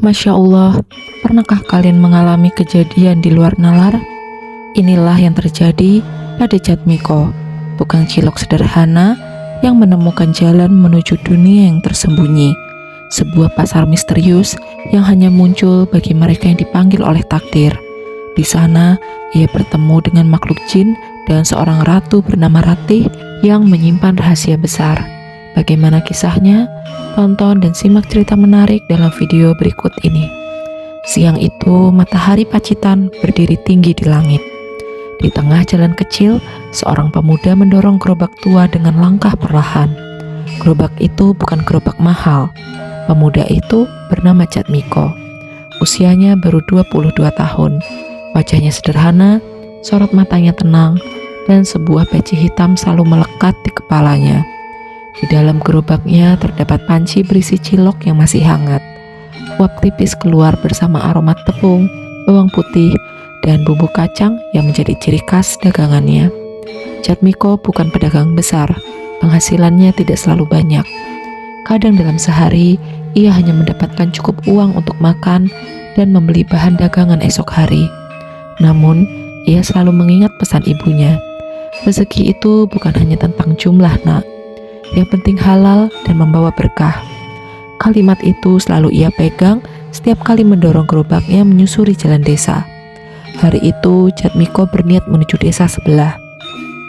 Masya Allah, pernahkah kalian mengalami kejadian di luar nalar? Inilah yang terjadi pada Jatmiko, bukan cilok sederhana yang menemukan jalan menuju dunia yang tersembunyi. Sebuah pasar misterius yang hanya muncul bagi mereka yang dipanggil oleh takdir. Di sana, ia bertemu dengan makhluk jin dan seorang ratu bernama Ratih yang menyimpan rahasia besar. Bagaimana kisahnya? Tonton dan simak cerita menarik dalam video berikut ini. Siang itu, matahari Pacitan berdiri tinggi di langit. Di tengah jalan kecil, seorang pemuda mendorong gerobak tua dengan langkah perlahan. Gerobak itu bukan gerobak mahal. Pemuda itu bernama Jatmiko. Usianya baru 22 tahun. Wajahnya sederhana, sorot matanya tenang, dan sebuah peci hitam selalu melekat di kepalanya. Di dalam gerobaknya terdapat panci berisi cilok yang masih hangat. Uap tipis keluar bersama aroma tepung, bawang putih, dan bumbu kacang yang menjadi ciri khas dagangannya. Jatmiko bukan pedagang besar, penghasilannya tidak selalu banyak. Kadang dalam sehari, ia hanya mendapatkan cukup uang untuk makan dan membeli bahan dagangan esok hari. Namun, ia selalu mengingat pesan ibunya. Rezeki itu bukan hanya tentang jumlah, nak. Yang penting halal dan membawa berkah. Kalimat itu selalu ia pegang setiap kali mendorong gerobaknya menyusuri jalan desa. Hari itu Jatmiko berniat menuju desa sebelah.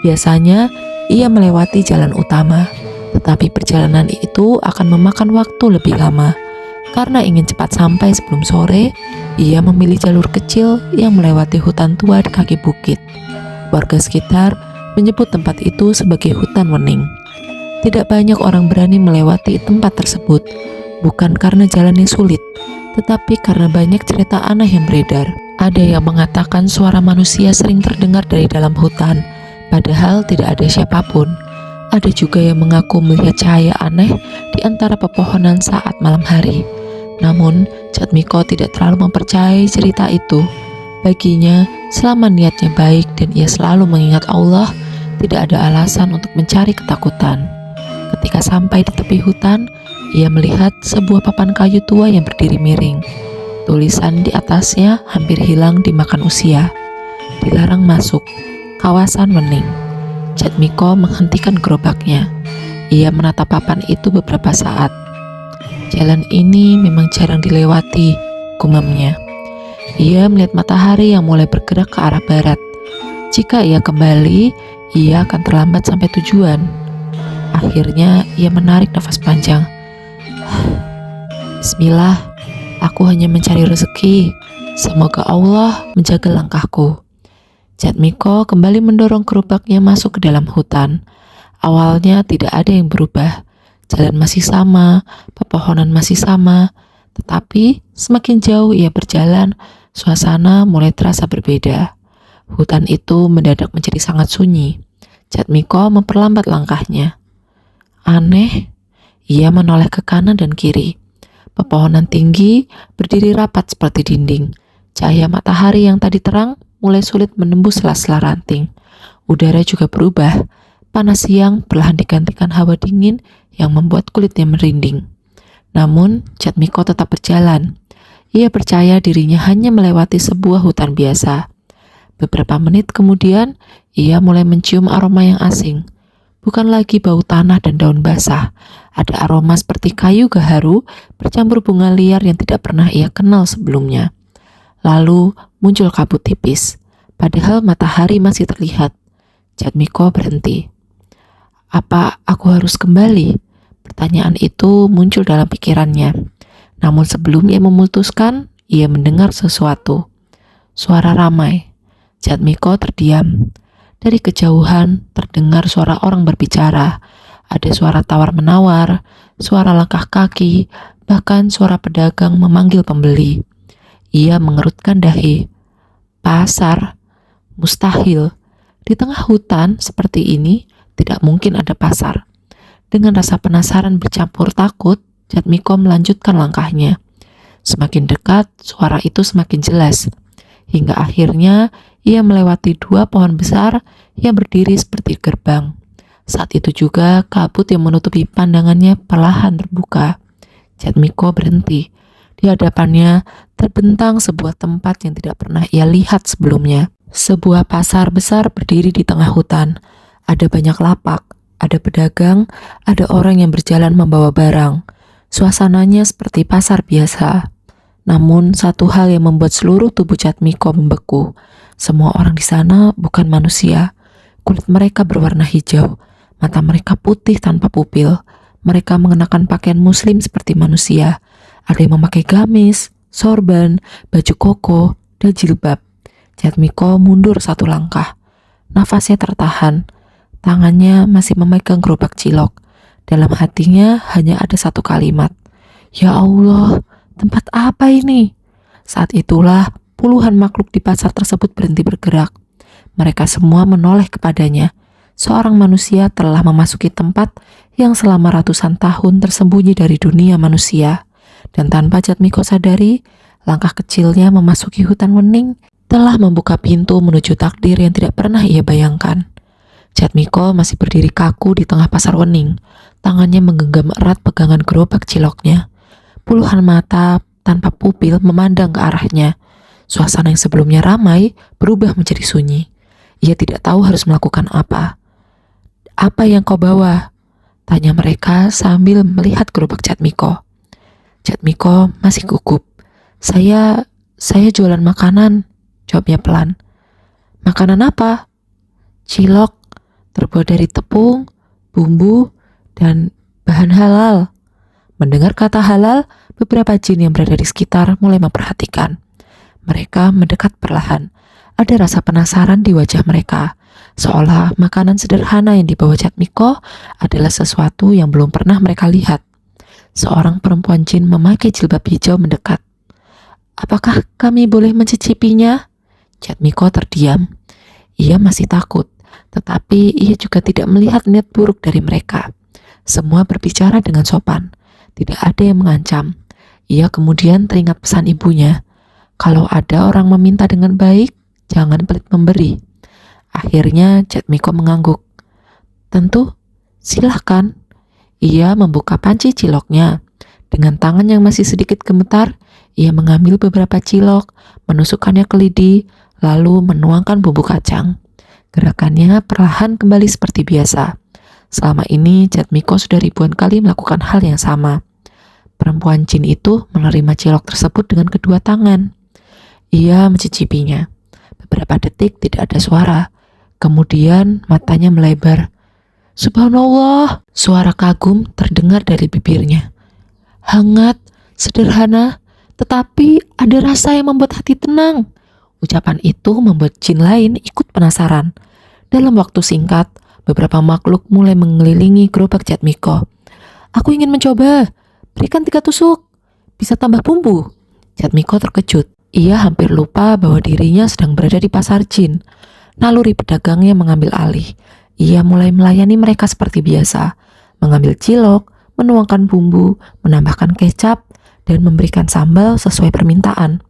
Biasanya ia melewati jalan utama, tetapi perjalanan itu akan memakan waktu lebih lama. Karena ingin cepat sampai sebelum sore, ia memilih jalur kecil yang melewati hutan tua di kaki bukit. Warga sekitar menyebut tempat itu sebagai hutan wening. Tidak banyak orang berani melewati tempat tersebut, bukan karena jalannya sulit, tetapi karena banyak cerita aneh yang beredar. Ada yang mengatakan suara manusia sering terdengar dari dalam hutan, padahal tidak ada siapapun. Ada juga yang mengaku melihat cahaya aneh di antara pepohonan saat malam hari. Namun, Jatmiko tidak terlalu mempercayai cerita itu. Baginya, selama niatnya baik dan ia selalu mengingat Allah, tidak ada alasan untuk mencari ketakutan. Ketika sampai di tepi hutan, ia melihat sebuah papan kayu tua yang berdiri miring. Tulisan di atasnya hampir hilang dimakan usia. Dilarang masuk, kawasan wening. Jatmiko menghentikan gerobaknya. Ia menatap papan itu beberapa saat. Jalan ini memang jarang dilewati, gumamnya. Ia melihat matahari yang mulai bergerak ke arah barat. Jika ia kembali, ia akan terlambat sampai tujuan. Akhirnya ia menarik nafas panjang. Bismillah, aku hanya mencari rezeki. Semoga Allah menjaga langkahku. Jatmiko kembali mendorong gerobaknya masuk ke dalam hutan. Awalnya tidak ada yang berubah. Jalan masih sama, pepohonan masih sama. Tetapi semakin jauh ia berjalan, suasana mulai terasa berbeda. Hutan itu mendadak menjadi sangat sunyi. Jatmiko memperlambat langkahnya. Aneh, ia menoleh ke kanan dan kiri. Pepohonan tinggi berdiri rapat seperti dinding. Cahaya matahari yang tadi terang mulai sulit menembus sela-sela ranting. Udara juga berubah. Panas siang perlahan digantikan hawa dingin yang membuat kulitnya merinding. Namun, Jatmiko tetap berjalan. Ia percaya dirinya hanya melewati sebuah hutan biasa. Beberapa menit kemudian, ia mulai mencium aroma yang asing. Bukan lagi bau tanah dan daun basah. Ada aroma seperti kayu gaharu bercampur bunga liar yang tidak pernah ia kenal sebelumnya. Lalu muncul kabut tipis. Padahal matahari masih terlihat. Jatmiko berhenti. Apa aku harus kembali? Pertanyaan itu muncul dalam pikirannya. Namun sebelum ia memutuskan, ia mendengar sesuatu. Suara ramai. Jatmiko terdiam. Dari kejauhan terdengar suara orang berbicara. Ada suara tawar-menawar, suara langkah kaki, bahkan suara pedagang memanggil pembeli. Ia mengerutkan dahi. Pasar? Mustahil. Di tengah hutan seperti ini, tidak mungkin ada pasar. Dengan rasa penasaran bercampur takut, Jatmiko melanjutkan langkahnya. Semakin dekat, suara itu semakin jelas. Hingga akhirnya, ia melewati dua pohon besar yang berdiri seperti gerbang. Saat itu juga kabut yang menutupi pandangannya perlahan terbuka. Jatmiko berhenti. Di hadapannya terbentang sebuah tempat yang tidak pernah ia lihat sebelumnya. Sebuah pasar besar berdiri di tengah hutan. Ada banyak lapak, ada pedagang, ada orang yang berjalan membawa barang. Suasananya seperti pasar biasa. Namun satu hal yang membuat seluruh tubuh Jatmiko membeku. Semua orang di sana bukan manusia. Kulit mereka berwarna hijau, mata mereka putih tanpa pupil. Mereka mengenakan pakaian muslim seperti manusia. Ada yang memakai gamis, sorban, baju koko, dan jilbab. Jatmiko mundur satu langkah. Nafasnya tertahan. Tangannya masih memegang gerobak cilok. Dalam hatinya hanya ada satu kalimat. Ya Allah, tempat apa ini? Saat itulah puluhan makhluk di pasar tersebut berhenti bergerak. Mereka semua menoleh kepadanya. Seorang manusia telah memasuki tempat yang selama ratusan tahun tersembunyi dari dunia manusia. Dan tanpa Jatmiko sadari, langkah kecilnya memasuki hutan wening telah membuka pintu menuju takdir yang tidak pernah ia bayangkan. Jatmiko masih berdiri kaku di tengah pasar wening. Tangannya menggenggam erat pegangan gerobak ciloknya. Puluhan mata tanpa pupil memandang ke arahnya. Suasana yang sebelumnya ramai berubah menjadi sunyi. Ia tidak tahu harus melakukan apa. Apa yang kau bawa? Tanya mereka sambil melihat gerobak Jatmiko. Jatmiko masih gugup. Saya jualan makanan, jawabnya pelan. Makanan apa? Cilok, terbuat dari tepung, bumbu, dan bahan halal. Mendengar kata halal, beberapa jin yang berada di sekitar mulai memperhatikan. Mereka mendekat perlahan. Ada rasa penasaran di wajah mereka, seolah makanan sederhana yang dibawa Jatmiko adalah sesuatu yang belum pernah mereka lihat. Seorang perempuan jin memakai jilbab hijau mendekat. Apakah kami boleh mencicipinya? Jatmiko terdiam. Ia masih takut, tetapi ia juga tidak melihat niat buruk dari mereka. Semua berbicara dengan sopan. Tidak ada yang mengancam. Ia kemudian teringat pesan ibunya. Kalau ada orang meminta dengan baik, jangan pelit memberi. Akhirnya Jatmiko mengangguk. Tentu, silahkan. Ia membuka panci ciloknya. Dengan tangan yang masih sedikit gemetar, ia mengambil beberapa cilok, menusukkannya ke lidi, lalu menuangkan bumbu kacang. Gerakannya perlahan kembali seperti biasa. Selama ini Jatmiko sudah ribuan kali melakukan hal yang sama. Perempuan jin itu menerima cilok tersebut dengan kedua tangan. Ia mencicipinya. Beberapa detik tidak ada suara. Kemudian matanya melebar. Subhanallah, suara kagum terdengar dari bibirnya. Hangat, sederhana, tetapi ada rasa yang membuat hati tenang. Ucapan itu membuat jin lain ikut penasaran. Dalam waktu singkat, beberapa makhluk mulai mengelilingi gerobak Jatmiko. Aku ingin mencoba, berikan 3 tusuk. Bisa tambah bumbu. Jatmiko terkejut. Ia hampir lupa bahwa dirinya sedang berada di pasar jin. Naluri pedagangnya mengambil alih. Ia mulai melayani mereka seperti biasa, mengambil cilok, menuangkan bumbu, menambahkan kecap, dan memberikan sambal sesuai permintaan.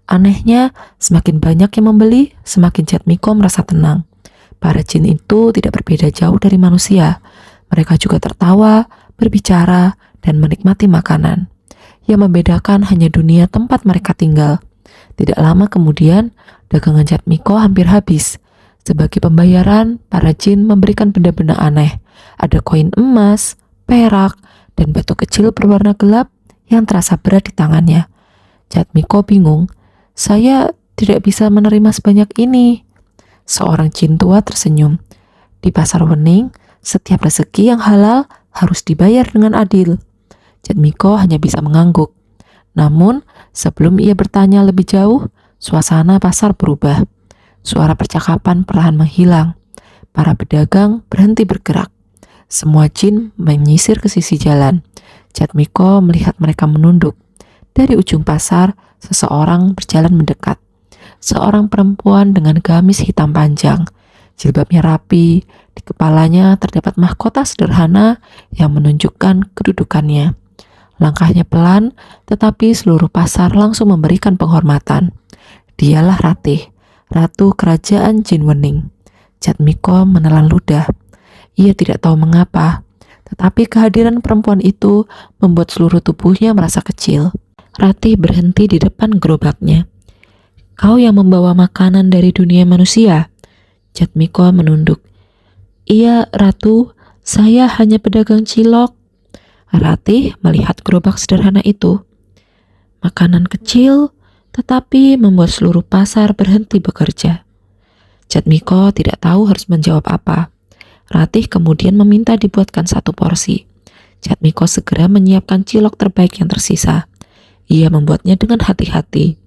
Anehnya, semakin banyak yang membeli, semakin Jatmiko merasa tenang. Para jin itu tidak berbeda jauh dari manusia. Mereka juga tertawa, berbicara, dan menikmati makanan. Yang membedakan hanya dunia tempat mereka tinggal. Tidak lama kemudian, dagangan Jatmiko hampir habis. Sebagai pembayaran, para jin memberikan benda-benda aneh. Ada koin emas, perak, dan batu kecil berwarna gelap yang terasa berat di tangannya. Jatmiko bingung. Saya tidak bisa menerima sebanyak ini. Seorang jin tua tersenyum. Di pasar wening, setiap rezeki yang halal harus dibayar dengan adil. Jatmiko hanya bisa mengangguk. Namun, sebelum ia bertanya lebih jauh, suasana pasar berubah. Suara percakapan perlahan menghilang. Para pedagang berhenti bergerak. Semua jin menyisir ke sisi jalan. Jatmiko melihat mereka menunduk. Dari ujung pasar, seseorang berjalan mendekat. Seorang perempuan dengan gamis hitam panjang. Jilbabnya rapi, di kepalanya terdapat mahkota sederhana yang menunjukkan kedudukannya. Langkahnya pelan, tetapi seluruh pasar langsung memberikan penghormatan. Dialah Ratih, Ratu Kerajaan Jin Wening. Jatmiko menelan ludah. Ia tidak tahu mengapa, tetapi kehadiran perempuan itu membuat seluruh tubuhnya merasa kecil. Ratih berhenti di depan gerobaknya. "Kau yang membawa makanan dari dunia manusia?" Jatmiko menunduk. "Iya, Ratu, saya hanya pedagang cilok." Ratih melihat gerobak sederhana itu. Makanan kecil, tetapi membuat seluruh pasar berhenti bekerja. Jatmiko tidak tahu harus menjawab apa. Ratih kemudian meminta dibuatkan satu porsi. Jatmiko segera menyiapkan cilok terbaik yang tersisa. Ia membuatnya dengan hati-hati.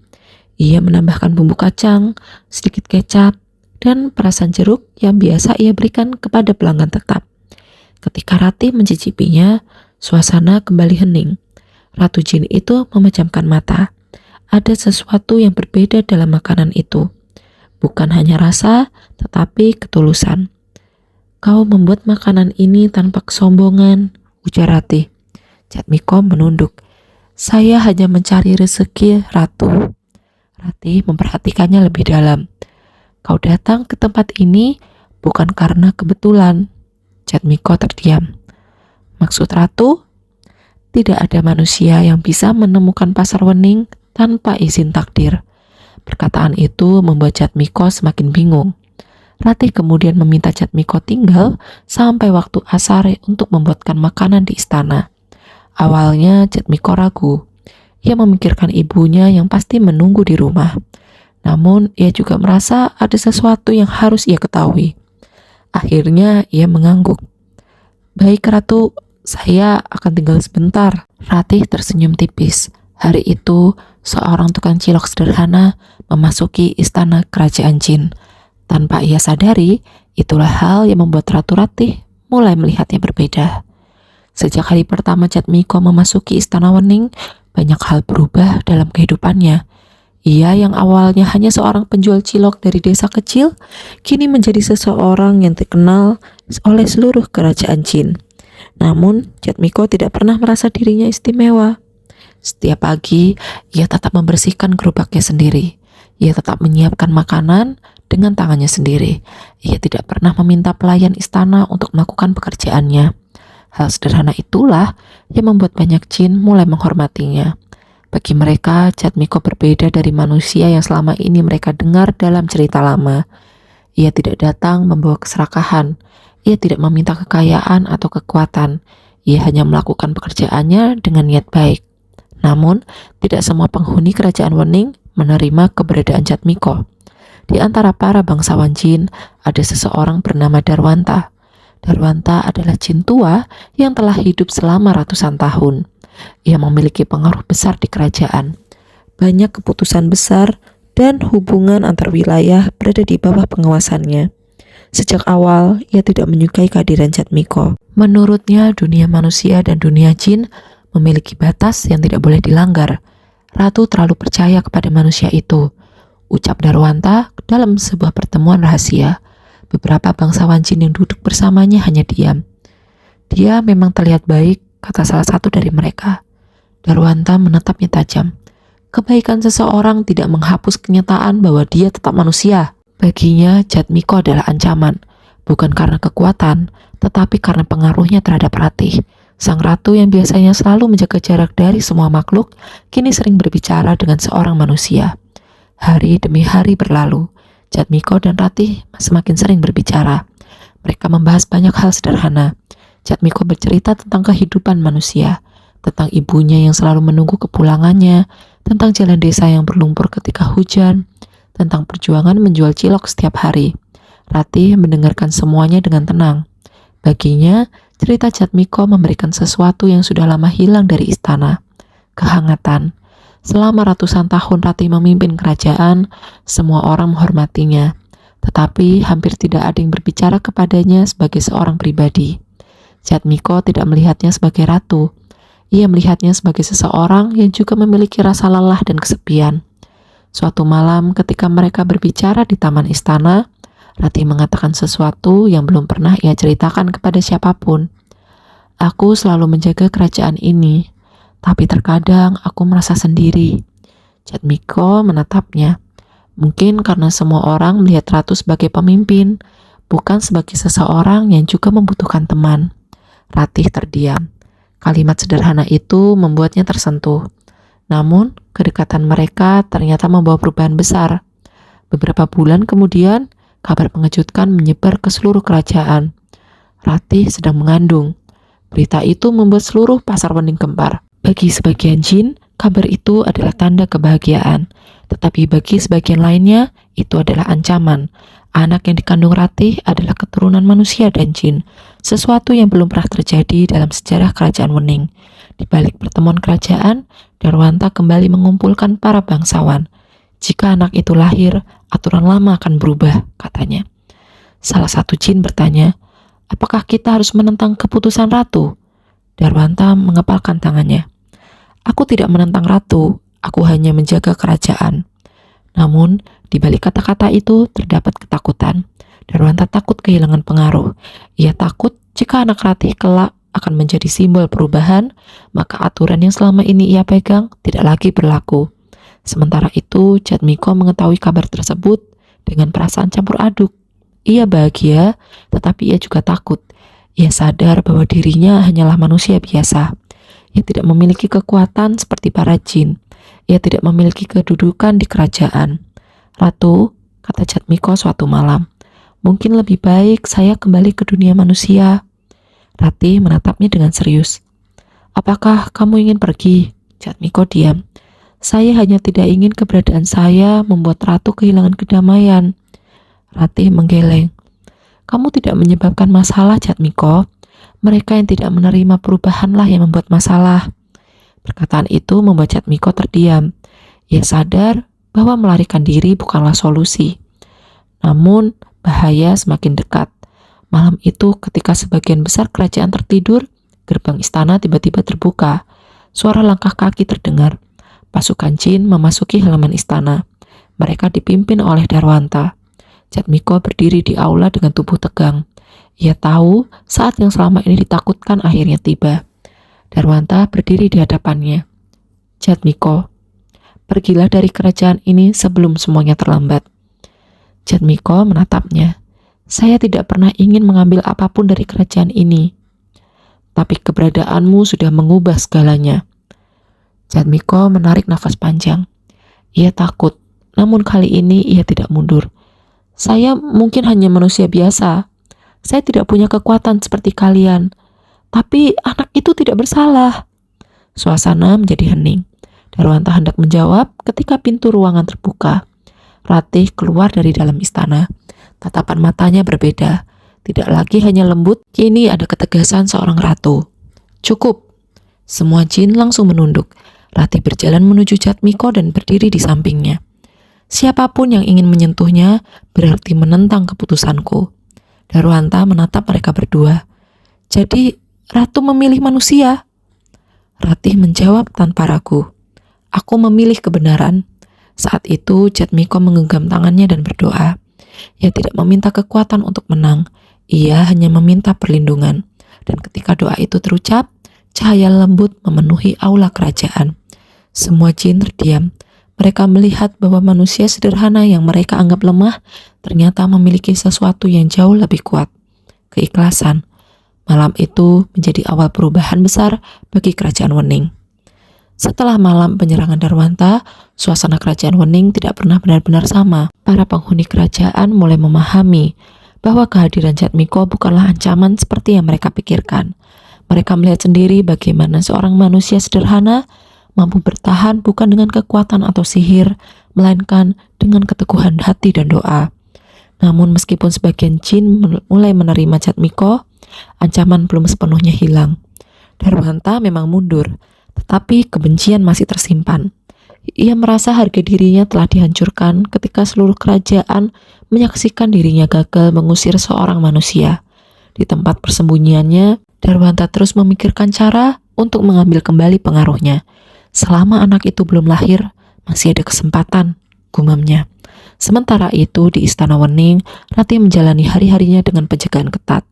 Ia menambahkan bumbu kacang, sedikit kecap, dan perasan jeruk yang biasa ia berikan kepada pelanggan tetap. Ketika Ratih mencicipinya, suasana kembali hening. Ratu Jin itu memejamkan mata. Ada sesuatu yang berbeda dalam makanan itu. Bukan hanya rasa, tetapi ketulusan. "Kau membuat makanan ini tanpa kesombongan," ujar Ratih. Jatmiko menunduk. "Saya hanya mencari rezeki, Ratu." Ratih memperhatikannya lebih dalam. "Kau datang ke tempat ini bukan karena kebetulan." Jatmiko terdiam. "Maksud Ratu?" "Tidak ada manusia yang bisa menemukan pasar wening tanpa izin takdir." Perkataan itu membuat Jatmiko semakin bingung. Ratih kemudian meminta Jatmiko tinggal sampai waktu asar untuk membuatkan makanan di istana. Awalnya Jatmiko ragu. Ia memikirkan ibunya yang pasti menunggu di rumah. Namun ia juga merasa ada sesuatu yang harus ia ketahui. Akhirnya ia mengangguk. "Baik, Ratu, saya akan tinggal sebentar." Ratih tersenyum tipis. Hari itu, seorang tukang cilok sederhana memasuki istana kerajaan Jin. Tanpa ia sadari, itulah hal yang membuat Ratu Ratih mulai melihatnya berbeda. Sejak hari pertama Jatmiko memasuki istana wening, banyak hal berubah dalam kehidupannya. Ia yang awalnya hanya seorang penjual cilok dari desa kecil, kini menjadi seseorang yang dikenal oleh seluruh kerajaan Jin. Namun, Jatmiko tidak pernah merasa dirinya istimewa. Setiap pagi, ia tetap membersihkan gerobaknya sendiri. Ia tetap menyiapkan makanan dengan tangannya sendiri. Ia tidak pernah meminta pelayan istana untuk melakukan pekerjaannya. Hal sederhana itulah yang membuat banyak Jin mulai menghormatinya. Bagi mereka, Jatmiko berbeda dari manusia yang selama ini mereka dengar dalam cerita lama. Ia tidak datang membawa keserakahan. Ia tidak meminta kekayaan atau kekuatan. Ia hanya melakukan pekerjaannya dengan niat baik. Namun, tidak semua penghuni kerajaan wening menerima keberadaan Jatmiko. Di antara para bangsawan Jin, ada seseorang bernama Darwanta. Darwanta adalah jin tua yang telah hidup selama ratusan tahun. Ia memiliki pengaruh besar di kerajaan. Banyak keputusan besar dan hubungan antar wilayah berada di bawah pengawasannya. Sejak awal, ia tidak menyukai kehadiran Jatmiko. Menurutnya, dunia manusia dan dunia jin memiliki batas yang tidak boleh dilanggar. Ratu terlalu percaya kepada manusia itu, ucap Darwanta dalam sebuah pertemuan rahasia. Beberapa bangsawan jin yang duduk bersamanya hanya diam. "Dia memang terlihat baik," kata salah satu dari mereka. Darwanta menatapnya tajam. Kebaikan seseorang tidak menghapus kenyataan bahwa dia tetap manusia. Baginya, Jatmiko adalah ancaman, bukan karena kekuatan, tetapi karena pengaruhnya terhadap Ratih. Sang ratu yang biasanya selalu menjaga jarak dari semua makhluk, kini sering berbicara dengan seorang manusia. Hari demi hari berlalu. Jatmiko dan Ratih semakin sering berbicara. Mereka membahas banyak hal sederhana. Jatmiko bercerita tentang kehidupan manusia, tentang ibunya yang selalu menunggu kepulangannya, tentang jalan desa yang berlumpur ketika hujan, tentang perjuangan menjual cilok setiap hari. Ratih mendengarkan semuanya dengan tenang. Baginya, cerita Jatmiko memberikan sesuatu yang sudah lama hilang dari istana. Kehangatan. Selama ratusan tahun Ratih memimpin kerajaan, semua orang menghormatinya. Tetapi hampir tidak ada yang berbicara kepadanya sebagai seorang pribadi. Jatmiko tidak melihatnya sebagai ratu. Ia melihatnya sebagai seseorang yang juga memiliki rasa lelah dan kesepian. Suatu malam ketika mereka berbicara di taman istana, Ratih mengatakan sesuatu yang belum pernah ia ceritakan kepada siapapun. "Aku selalu menjaga kerajaan ini, tapi terkadang aku merasa sendiri." Jatmiko menatapnya. Mungkin karena semua orang melihat Ratu sebagai pemimpin, bukan sebagai seseorang yang juga membutuhkan teman. Ratih terdiam. Kalimat sederhana itu membuatnya tersentuh. Namun, kedekatan mereka ternyata membawa perubahan besar. Beberapa bulan kemudian, kabar mengejutkan menyebar ke seluruh kerajaan. Ratih sedang mengandung. Berita itu membuat seluruh pasar Wening gempar. Bagi sebagian jin, kabar itu adalah tanda kebahagiaan. Tetapi bagi sebagian lainnya, itu adalah ancaman. Anak yang dikandung Ratih adalah keturunan manusia dan jin. Sesuatu yang belum pernah terjadi dalam sejarah kerajaan Wening. Di balik pertemuan kerajaan, Darwanta kembali mengumpulkan para bangsawan. Jika anak itu lahir, aturan lama akan berubah, katanya. Salah satu jin bertanya, apakah kita harus menentang keputusan ratu? Darwanta mengepalkan tangannya. Aku tidak menentang ratu, aku hanya menjaga kerajaan. Namun, di balik kata-kata itu terdapat ketakutan. Darwanta takut kehilangan pengaruh. Ia takut jika anak Ratih kelak akan menjadi simbol perubahan, maka aturan yang selama ini ia pegang tidak lagi berlaku. Sementara itu, Jatmiko mengetahui kabar tersebut dengan perasaan campur aduk. Ia bahagia, tetapi ia juga takut. Ia sadar bahwa dirinya hanyalah manusia biasa. Ia tidak memiliki kekuatan seperti para jin. Ia tidak memiliki kedudukan di kerajaan. Ratu, kata Jatmiko suatu malam, mungkin lebih baik saya kembali ke dunia manusia. Ratih menatapnya dengan serius. Apakah kamu ingin pergi? Jatmiko diam. Saya hanya tidak ingin keberadaan saya membuat ratu kehilangan kedamaian. Ratih menggeleng. Kamu tidak menyebabkan masalah, Jatmiko. Mereka yang tidak menerima perubahanlah yang membuat masalah. Perkataan itu membuat Jatmiko terdiam. Ia sadar bahwa melarikan diri bukanlah solusi. Namun, bahaya semakin dekat. Malam itu ketika sebagian besar kerajaan tertidur, gerbang istana tiba-tiba terbuka. Suara langkah kaki terdengar. Pasukan jin memasuki halaman istana. Mereka dipimpin oleh Darwanta. Jatmiko berdiri di aula dengan tubuh tegang. Ia tahu saat yang selama ini ditakutkan akhirnya tiba. Darwanta berdiri di hadapannya. Jatmiko, pergilah dari kerajaan ini sebelum semuanya terlambat. Jatmiko menatapnya. Saya tidak pernah ingin mengambil apapun dari kerajaan ini. Tapi keberadaanmu sudah mengubah segalanya. Jatmiko menarik nafas panjang. Ia takut, namun kali ini ia tidak mundur. Saya mungkin hanya manusia biasa. Saya tidak punya kekuatan seperti kalian. Tapi anak itu tidak bersalah. Suasana menjadi hening. Darwanta hendak menjawab ketika pintu ruangan terbuka. Ratih keluar dari dalam istana. Tatapan matanya berbeda. Tidak lagi hanya lembut, kini ada ketegasan seorang ratu. Cukup. Semua jin langsung menunduk. Ratih berjalan menuju Jatmiko dan berdiri di sampingnya. Siapapun yang ingin menyentuhnya berarti menentang keputusanku. Darwanta menatap mereka berdua. Jadi, ratu memilih manusia? Ratih menjawab tanpa ragu. Aku memilih kebenaran. Saat itu, Jatmiko menggenggam tangannya dan berdoa. Ia tidak meminta kekuatan untuk menang. Ia hanya meminta perlindungan. Dan ketika doa itu terucap, cahaya lembut memenuhi aula kerajaan. Semua jin terdiam. Mereka melihat bahwa manusia sederhana yang mereka anggap lemah ternyata memiliki sesuatu yang jauh lebih kuat. Keikhlasan. Malam itu menjadi awal perubahan besar bagi kerajaan Wening. Setelah malam penyerangan Darwanta, suasana kerajaan Wening tidak pernah benar-benar sama. Para penghuni kerajaan mulai memahami bahwa kehadiran Jatmiko bukanlah ancaman seperti yang mereka pikirkan. Mereka melihat sendiri bagaimana seorang manusia sederhana mampu bertahan bukan dengan kekuatan atau sihir, melainkan dengan keteguhan hati dan doa. Namun meskipun sebagian jin mulai menerima Jatmiko, ancaman belum sepenuhnya hilang. Darwanta memang mundur, tetapi kebencian masih tersimpan. Ia merasa harga dirinya telah dihancurkan ketika seluruh kerajaan menyaksikan dirinya gagal mengusir seorang manusia. Di tempat persembunyiannya, Darwanta terus memikirkan cara untuk mengambil kembali pengaruhnya. Selama anak itu belum lahir, masih ada kesempatan, gumamnya. Sementara itu di Istana Wening, Ratih menjalani hari-harinya dengan penjagaan ketat.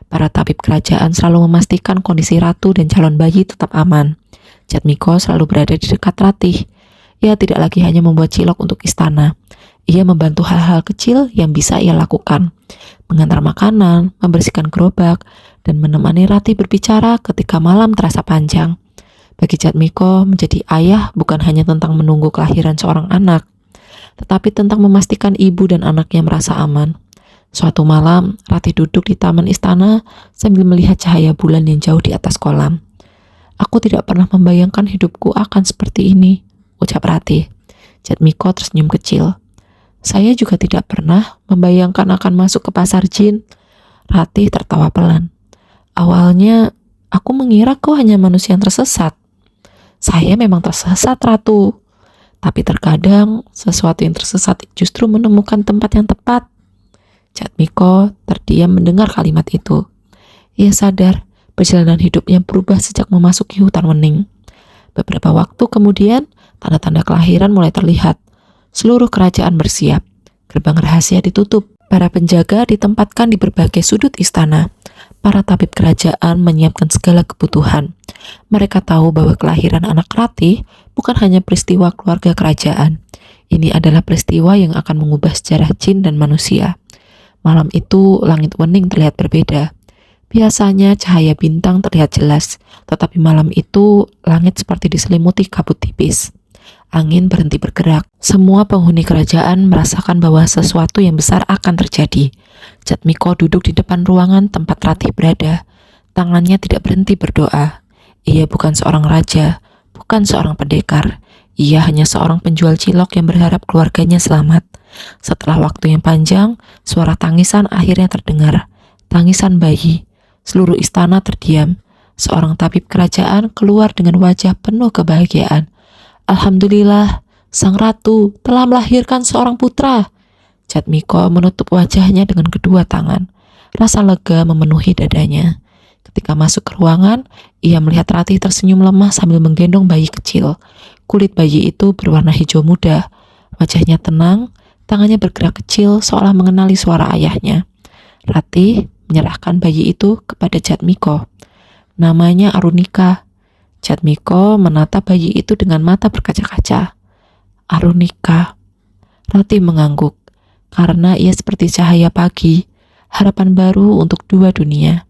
Para tabib kerajaan selalu memastikan kondisi ratu dan calon bayi tetap aman. Jatmiko selalu berada di dekat Ratih. Ia tidak lagi hanya membuat cilok untuk istana. Ia membantu hal-hal kecil yang bisa ia lakukan. Mengantar makanan, membersihkan gerobak, dan menemani Ratih berbicara ketika malam terasa panjang. Bagi Jatmiko, menjadi ayah bukan hanya tentang menunggu kelahiran seorang anak, tetapi tentang memastikan ibu dan anaknya merasa aman. Suatu malam, Ratih duduk di taman istana sambil melihat cahaya bulan yang jauh di atas kolam. "Aku tidak pernah membayangkan hidupku akan seperti ini," ucap Ratih. Jatmiko tersenyum kecil. "Saya juga tidak pernah membayangkan akan masuk ke pasar jin." Ratih tertawa pelan. "Awalnya, aku mengira kau hanya manusia yang tersesat." "Saya memang tersesat, Ratu. Tapi terkadang sesuatu yang tersesat justru menemukan tempat yang tepat." Jatmiko terdiam mendengar kalimat itu. Ia sadar perjalanan hidupnya berubah sejak memasuki hutan wening. Beberapa waktu kemudian, tanda-tanda kelahiran mulai terlihat. Seluruh kerajaan bersiap. Gerbang rahasia ditutup. Para penjaga ditempatkan di berbagai sudut istana. Para tabib kerajaan menyiapkan segala kebutuhan. Mereka tahu bahwa kelahiran anak Ratih bukan hanya peristiwa keluarga kerajaan. Ini adalah peristiwa yang akan mengubah sejarah jin dan manusia. Malam itu, langit wening terlihat berbeda. Biasanya cahaya bintang terlihat jelas, tetapi malam itu langit seperti diselimuti kabut tipis. Angin berhenti bergerak. Semua penghuni kerajaan merasakan bahwa sesuatu yang besar akan terjadi. Jatmiko duduk di depan ruangan tempat Ratih berada. Tangannya tidak berhenti berdoa. Ia bukan seorang raja, bukan seorang pendekar. Ia hanya seorang penjual cilok yang berharap keluarganya selamat. Setelah waktu yang panjang, suara tangisan akhirnya terdengar. Tangisan bayi. Seluruh istana terdiam. Seorang tabib kerajaan keluar dengan wajah penuh kebahagiaan. "Alhamdulillah, sang ratu telah melahirkan seorang putra." Jatmiko menutup wajahnya dengan kedua tangan. Rasa lega memenuhi dadanya. Ketika masuk ke ruangan, ia melihat Ratih tersenyum lemah sambil menggendong bayi kecil. Kulit bayi itu berwarna hijau muda. Wajahnya tenang, tangannya bergerak kecil seolah mengenali suara ayahnya. Ratih menyerahkan bayi itu kepada Jatmiko. "Namanya Arunika." Jatmiko menatap bayi itu dengan mata berkaca-kaca. "Arunika." Ratih mengangguk, karena ia seperti cahaya pagi, harapan baru untuk dua dunia.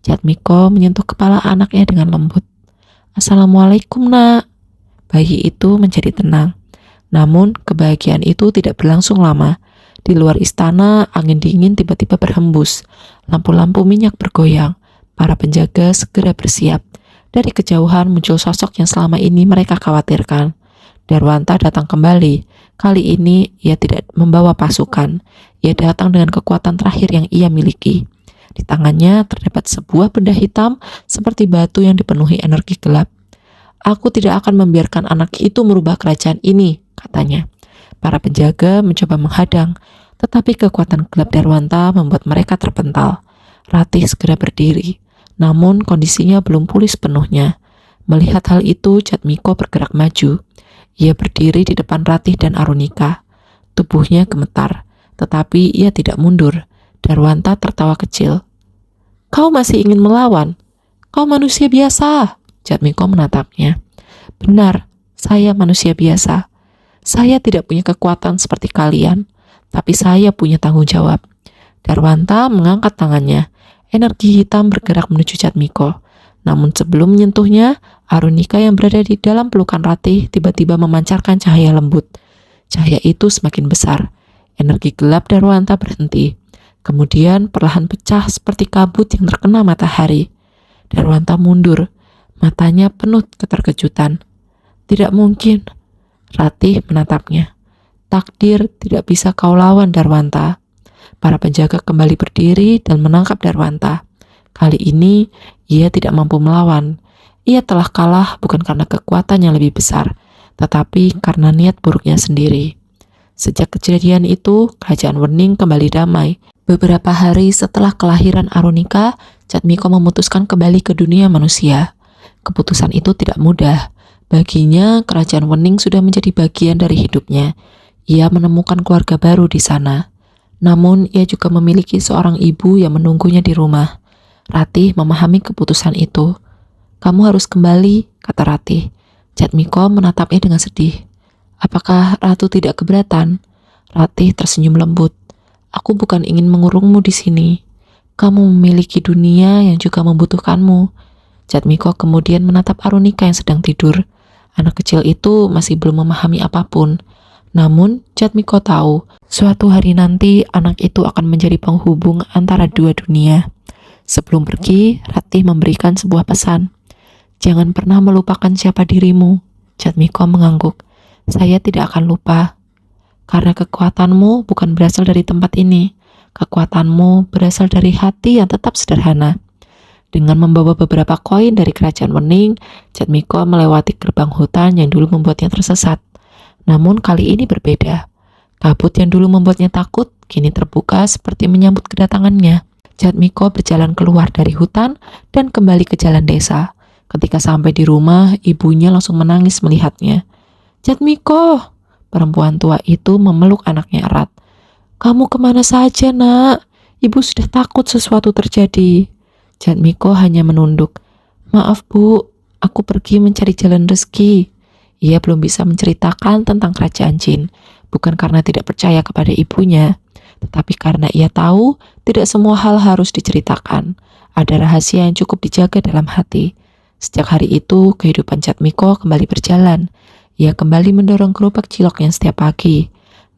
Jatmiko menyentuh kepala anaknya dengan lembut. "Assalamualaikum, Nak." Bayi itu menjadi tenang. Namun, kebahagiaan itu tidak berlangsung lama. Di luar istana, angin dingin tiba-tiba berhembus. Lampu-lampu minyak bergoyang. Para penjaga segera bersiap. Dari kejauhan muncul sosok yang selama ini mereka khawatirkan. Darwanta datang kembali. Kali ini ia tidak membawa pasukan. Ia datang dengan kekuatan terakhir yang ia miliki. Di tangannya terdapat sebuah benda hitam seperti batu yang dipenuhi energi gelap. "Aku tidak akan membiarkan anak itu merubah kerajaan ini," katanya. Para penjaga mencoba menghadang, tetapi kekuatan gelap Darwanta membuat mereka terpental. Ratih segera berdiri. Namun kondisinya belum pulih sepenuhnya. Melihat hal itu, Jatmiko bergerak maju. Ia berdiri di depan Ratih dan Arunika. Tubuhnya gemetar, tetapi ia tidak mundur. Darwanta tertawa kecil. "Kau masih ingin melawan? Kau manusia biasa." Jatmiko menatapnya. "Benar, saya manusia biasa. Saya tidak punya kekuatan seperti kalian, tapi saya punya tanggung jawab." Darwanta mengangkat tangannya. Energi hitam bergerak menuju Jatmiko. Namun sebelum menyentuhnya, Arunika yang berada di dalam pelukan Ratih tiba-tiba memancarkan cahaya lembut. Cahaya itu semakin besar. Energi gelap Darwanta berhenti. Kemudian perlahan pecah seperti kabut yang terkena matahari. Darwanta mundur. Matanya penuh keterkejutan. "Tidak mungkin." Ratih menatapnya. "Takdir tidak bisa kau lawan, Darwanta." Para penjaga kembali berdiri dan menangkap Darwanta. Kali ini, ia tidak mampu melawan. Ia telah kalah bukan karena kekuatan yang lebih besar, tetapi karena niat buruknya sendiri. Sejak kejadian itu, kerajaan Wening kembali damai. Beberapa hari setelah kelahiran Arunika, Jatmiko memutuskan kembali ke dunia manusia. Keputusan itu tidak mudah. Baginya, kerajaan Wening sudah menjadi bagian dari hidupnya. Ia menemukan keluarga baru di sana. Namun, ia juga memiliki seorang ibu yang menunggunya di rumah. Ratih memahami keputusan itu. "Kamu harus kembali," kata Ratih. Jatmiko menatapnya dengan sedih. "Apakah Ratu tidak keberatan?" Ratih tersenyum lembut. "Aku bukan ingin mengurungmu di sini. Kamu memiliki dunia yang juga membutuhkanmu." Jatmiko kemudian menatap Arunika yang sedang tidur. Anak kecil itu masih belum memahami apapun. Namun, Jatmiko tahu, suatu hari nanti anak itu akan menjadi penghubung antara dua dunia. Sebelum pergi, Ratih memberikan sebuah pesan. Jangan pernah melupakan siapa dirimu. Jatmiko mengangguk. Saya tidak akan lupa. Karena kekuatanmu bukan berasal dari tempat ini. Kekuatanmu berasal dari hati yang tetap sederhana. Dengan membawa beberapa koin dari kerajaan Wening, Jatmiko melewati gerbang hutan yang dulu membuatnya tersesat. Namun kali ini berbeda. Kabut yang dulu membuatnya takut, kini terbuka seperti menyambut kedatangannya. Jatmiko berjalan keluar dari hutan dan kembali ke jalan desa. Ketika sampai di rumah, ibunya langsung menangis melihatnya. Jatmiko, perempuan tua itu memeluk anaknya erat. Kamu kemana saja, nak? Ibu sudah takut sesuatu terjadi. Jatmiko hanya menunduk. Maaf bu, aku pergi mencari jalan rezeki. Ia belum bisa menceritakan tentang kerajaan jin, bukan karena tidak percaya kepada ibunya, tetapi karena ia tahu tidak semua hal harus diceritakan. Ada rahasia yang cukup dijaga dalam hati. Sejak hari itu, kehidupan Jatmiko kembali berjalan. Ia kembali mendorong gerobak ciloknya setiap pagi.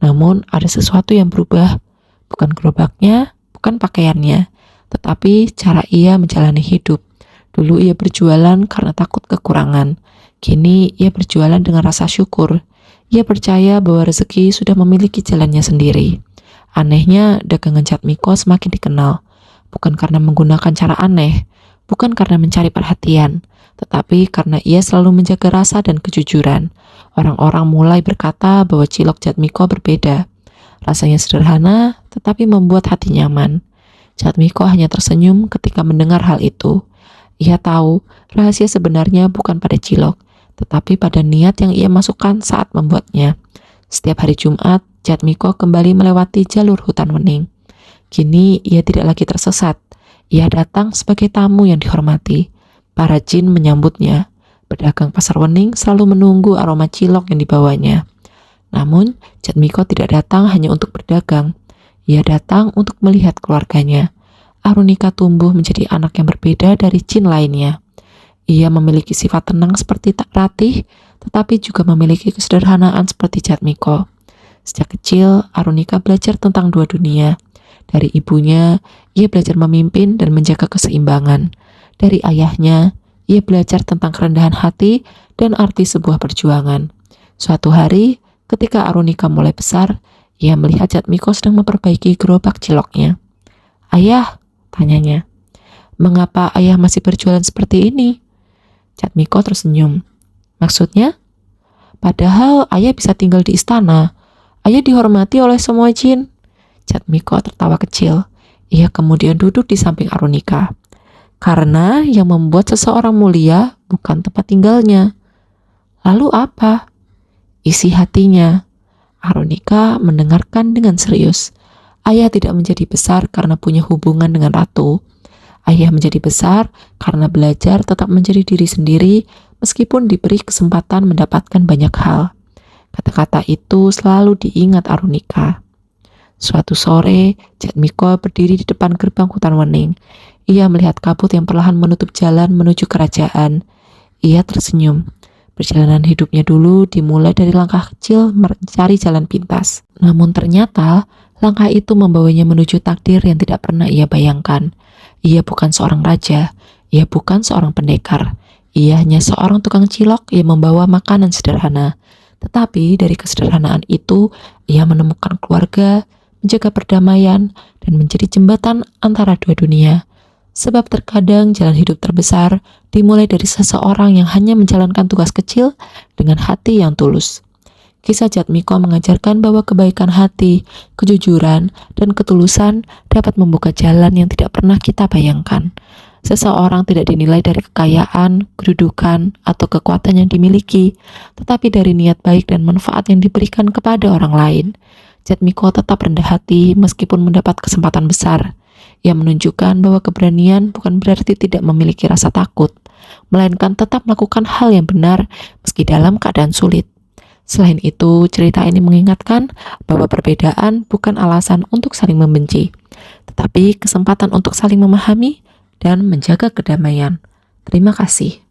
Namun, ada sesuatu yang berubah. Bukan gerobaknya, bukan pakaiannya, tetapi cara ia menjalani hidup. Dulu ia berjualan karena takut kekurangan. Kini ia berjualan dengan rasa syukur. Ia percaya bahwa rezeki sudah memiliki jalannya sendiri. Anehnya, dagangan Jatmiko semakin dikenal. Bukan karena menggunakan cara aneh, bukan karena mencari perhatian, tetapi karena ia selalu menjaga rasa dan kejujuran. Orang-orang mulai berkata bahwa cilok Jatmiko berbeda. Rasanya sederhana, tetapi membuat hati nyaman. Jatmiko hanya tersenyum ketika mendengar hal itu. Ia tahu rahasia sebenarnya bukan pada cilok, tetapi pada niat yang ia masukkan saat membuatnya. Setiap hari Jumat, Jatmiko kembali melewati jalur hutan Wening. Kini ia tidak lagi tersesat. Ia datang sebagai tamu yang dihormati. Para jin menyambutnya. Pedagang pasar Wening selalu menunggu aroma cilok yang dibawanya. Namun, Jatmiko tidak datang hanya untuk berdagang. Ia datang untuk melihat keluarganya. Arunika tumbuh menjadi anak yang berbeda dari jin lainnya. Ia memiliki sifat tenang seperti Ratih, tetapi juga memiliki kesederhanaan seperti Jatmiko. Sejak kecil, Arunika belajar tentang dua dunia. Dari ibunya, ia belajar memimpin dan menjaga keseimbangan. Dari ayahnya, ia belajar tentang kerendahan hati dan arti sebuah perjuangan. Suatu hari, ketika Arunika mulai besar, ia melihat Jatmiko sedang memperbaiki gerobak ciloknya. Ayah, tanyanya, mengapa ayah masih berjualan seperti ini? Jatmiko tersenyum. Maksudnya? Padahal ayah bisa tinggal di istana. Ayah dihormati oleh semua jin. Jatmiko tertawa kecil. Ia kemudian duduk di samping Arunika. Karena yang membuat seseorang mulia bukan tempat tinggalnya. Lalu apa? Isi hatinya. Arunika mendengarkan dengan serius. Ayah tidak menjadi besar karena punya hubungan dengan ratu. Ayah menjadi besar karena belajar tetap menjadi diri sendiri meskipun diberi kesempatan mendapatkan banyak hal. Kata-kata itu selalu diingat Arunika. Suatu sore, Jatmiko berdiri di depan gerbang hutan Wening. Ia melihat kabut yang perlahan menutup jalan menuju kerajaan. Ia tersenyum. Perjalanan hidupnya dulu dimulai dari langkah kecil mencari jalan pintas. Namun ternyata, langkah itu membawanya menuju takdir yang tidak pernah ia bayangkan. Ia bukan seorang raja, ia bukan seorang pendekar. Ia hanya seorang tukang cilok yang membawa makanan sederhana. Tetapi dari kesederhanaan itu, ia menemukan keluarga, menjaga perdamaian, dan menjadi jembatan antara dua dunia. Sebab terkadang jalan hidup terbesar dimulai dari seseorang yang hanya menjalankan tugas kecil dengan hati yang tulus. Kisah Jatmiko mengajarkan bahwa kebaikan hati, kejujuran, dan ketulusan dapat membuka jalan yang tidak pernah kita bayangkan. Seseorang tidak dinilai dari kekayaan, kedudukan, atau kekuatan yang dimiliki, tetapi dari niat baik dan manfaat yang diberikan kepada orang lain. Jatmiko tetap rendah hati meskipun mendapat kesempatan besar. Ia menunjukkan bahwa keberanian bukan berarti tidak memiliki rasa takut, melainkan tetap melakukan hal yang benar meski dalam keadaan sulit. Selain itu, cerita ini mengingatkan bahwa perbedaan bukan alasan untuk saling membenci, tetapi kesempatan untuk saling memahami dan menjaga kedamaian. Terima kasih.